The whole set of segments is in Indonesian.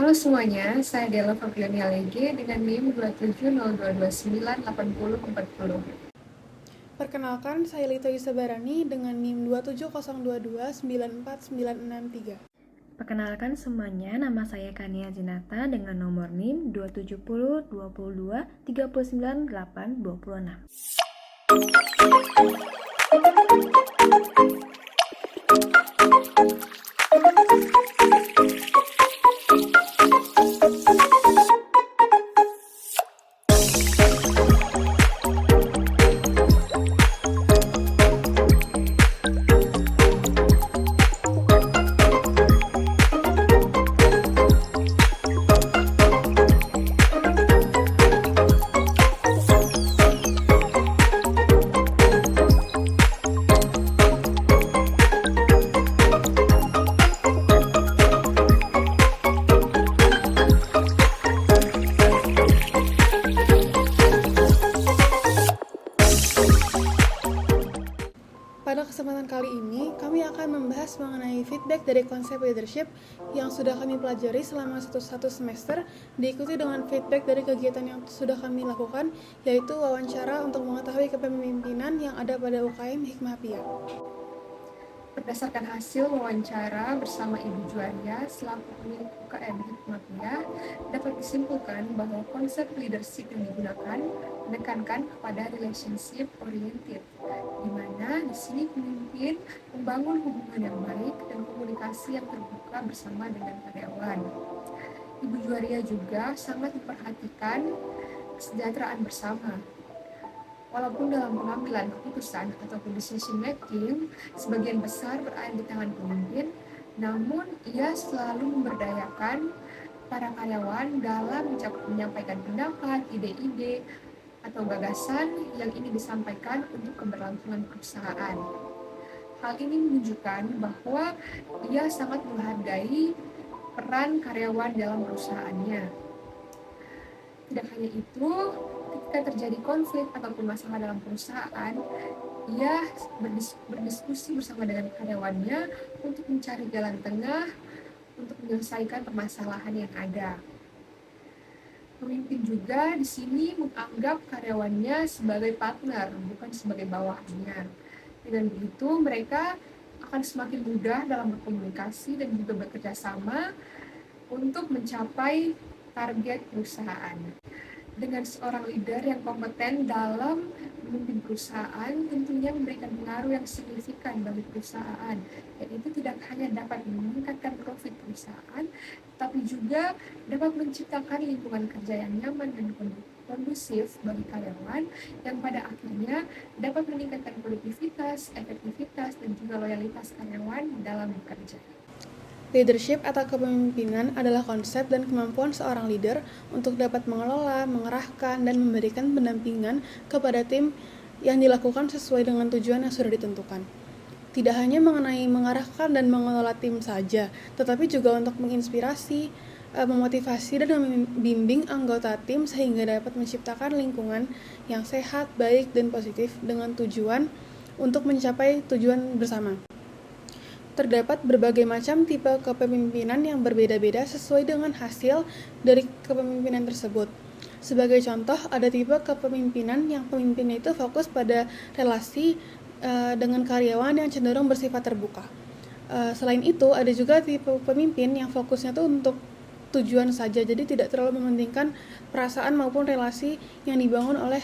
Halo semuanya, saya Della Fabriani Alege dengan NIM 27022984040. Perkenalkan, saya Lita Yusabarani dengan NIM 27002294963. Perkenalkan semuanya, nama saya Kania Zinata dengan nomor NIM 27022239826. Pada kesempatan kali ini, kami akan membahas mengenai feedback dari konsep leadership yang sudah kami pelajari selama satu semester, diikuti dengan feedback dari kegiatan yang sudah kami lakukan, yaitu wawancara untuk mengetahui kepemimpinan yang ada pada UKM Hikmahpia. Berdasarkan hasil wawancara bersama Ibu Juaria selaku pemilik UKM Hikmahpia, dapat disimpulkan bahwa konsep leadership yang digunakan menekankan kepada relationship oriented, di mana di sini pemimpin membangun hubungan yang baik dan komunikasi yang terbuka bersama dengan karyawan. Ibu Juaria juga sangat memperhatikan kesejahteraan bersama. Walaupun dalam pengambilan keputusan ataupun decision making, sebagian besar berada di tangan pemimpin, namun ia selalu memberdayakan para karyawan dalam menyampaikan pendapat, ide-ide, atau gagasan yang ingin disampaikan untuk keberlangsungan perusahaan. Hal ini menunjukkan bahwa ia sangat menghargai peran karyawan dalam perusahaannya. Tidak hanya itu, ketika terjadi konflik ataupun masalah dalam perusahaan, ia berdiskusi bersama dengan karyawannya untuk mencari jalan tengah untuk menyelesaikan permasalahan yang ada. Pemimpin juga di sini menganggap karyawannya sebagai partner, bukan sebagai bawahannya. Dengan begitu, mereka akan semakin mudah dalam berkomunikasi dan juga bekerja sama untuk mencapai target perusahaan. Dengan seorang leader yang kompeten dalam memimpin perusahaan, tentunya memberikan pengaruh yang signifikan bagi perusahaan, yaitu tidak hanya dapat meningkatkan profit perusahaan, tapi juga dapat menciptakan lingkungan kerja yang nyaman dan kondusif bagi karyawan, yang pada akhirnya dapat meningkatkan produktivitas, efektivitas, dan juga loyalitas karyawan dalam bekerja. Leadership atau kepemimpinan adalah konsep dan kemampuan seorang leader untuk dapat mengelola, mengerahkan, dan memberikan pendampingan kepada tim yang dilakukan sesuai dengan tujuan yang sudah ditentukan. Tidak hanya mengenai mengarahkan dan mengelola tim saja, tetapi juga untuk menginspirasi, memotivasi, dan membimbing anggota tim sehingga dapat menciptakan lingkungan yang sehat, baik, dan positif dengan tujuan untuk mencapai tujuan bersama. Terdapat berbagai macam tipe kepemimpinan yang berbeda-beda sesuai dengan hasil dari kepemimpinan tersebut. Sebagai contoh, ada tipe kepemimpinan yang pemimpinnya itu fokus pada relasi dengan karyawan yang cenderung bersifat terbuka. Selain itu, ada juga tipe pemimpin yang fokusnya itu untuk tujuan saja, jadi tidak terlalu mementingkan perasaan maupun relasi yang dibangun oleh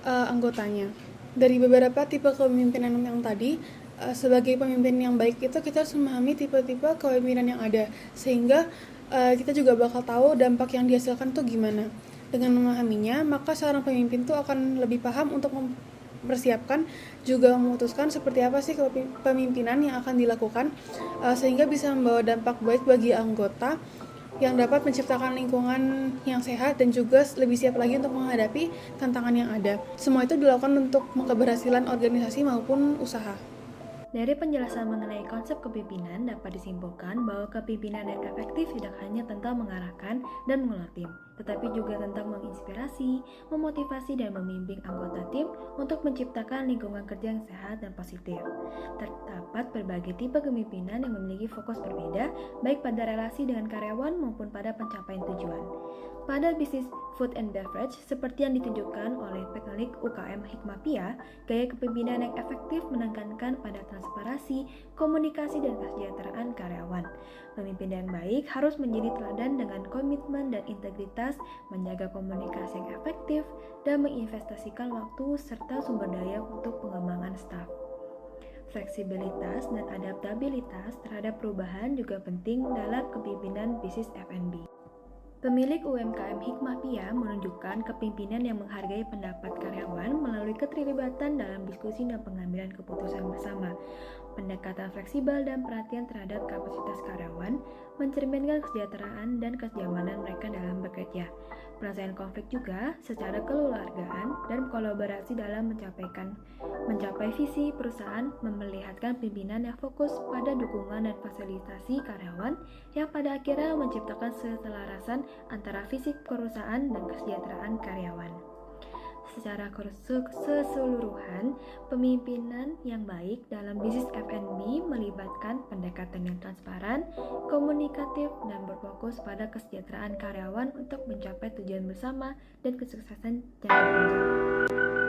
anggotanya. Dari beberapa tipe kepemimpinan yang tadi, sebagai pemimpin yang baik itu kita harus memahami tipe-tipe kepemimpinan yang ada, sehingga kita juga bakal tahu dampak yang dihasilkan tuh gimana. Dengan memahaminya, maka seorang pemimpin tuh akan lebih paham untuk mempersiapkan, juga memutuskan seperti apa sih kepemimpinan yang akan dilakukan, sehingga bisa membawa dampak baik bagi anggota yang dapat menciptakan lingkungan yang sehat dan juga lebih siap lagi untuk menghadapi tantangan yang ada. Semua itu dilakukan untuk keberhasilan organisasi maupun usaha. Dari penjelasan mengenai konsep kepemimpinan dapat disimpulkan bahwa kepemimpinan yang efektif tidak hanya tentang mengarahkan dan mengelola tim, tetapi juga tentang menginspirasi, memotivasi, dan membimbing anggota tim untuk menciptakan lingkungan kerja yang sehat dan positif. Terdapat berbagai tipe kepemimpinan yang memiliki fokus berbeda, baik pada relasi dengan karyawan maupun pada pencapaian tujuan. Pada bisnis food and beverage, seperti yang ditunjukkan oleh pemilik UKM Hikmapia, gaya kepemimpinan yang efektif menekankan pada transparansi, komunikasi, dan kesejahteraan karyawan. Pemimpin yang baik harus menjadi teladan dengan komitmen dan integritas, menjaga komunikasi yang efektif, dan menginvestasikan waktu serta sumber daya untuk pengembangan staf. Fleksibilitas dan adaptabilitas terhadap perubahan juga penting dalam kepemimpinan bisnis F&B. Pemilik UMKM Hikmapia menunjukkan kepemimpinan yang menghargai pendapat karyawan melalui keterlibatan dalam diskusi dan pengambilan keputusan bersama. Pendekatan fleksibel dan perhatian terhadap kapasitas karyawan mencerminkan kesejahteraan dan kenyamanan mereka dalam bekerja. Penyelesaian konflik juga secara kekeluargaan dan kolaborasi dalam mencapai visi perusahaan memperlihatkan pimpinan yang fokus pada dukungan dan fasilitasi karyawan yang pada akhirnya menciptakan keselarasan antara visi perusahaan dan kesejahteraan karyawan. Secara keseluruhan, pemimpinan yang baik dalam bisnis F&B melibatkan pendekatan yang transparan, komunikatif, dan berfokus pada kesejahteraan karyawan untuk mencapai tujuan bersama dan kesuksesan jangka panjang.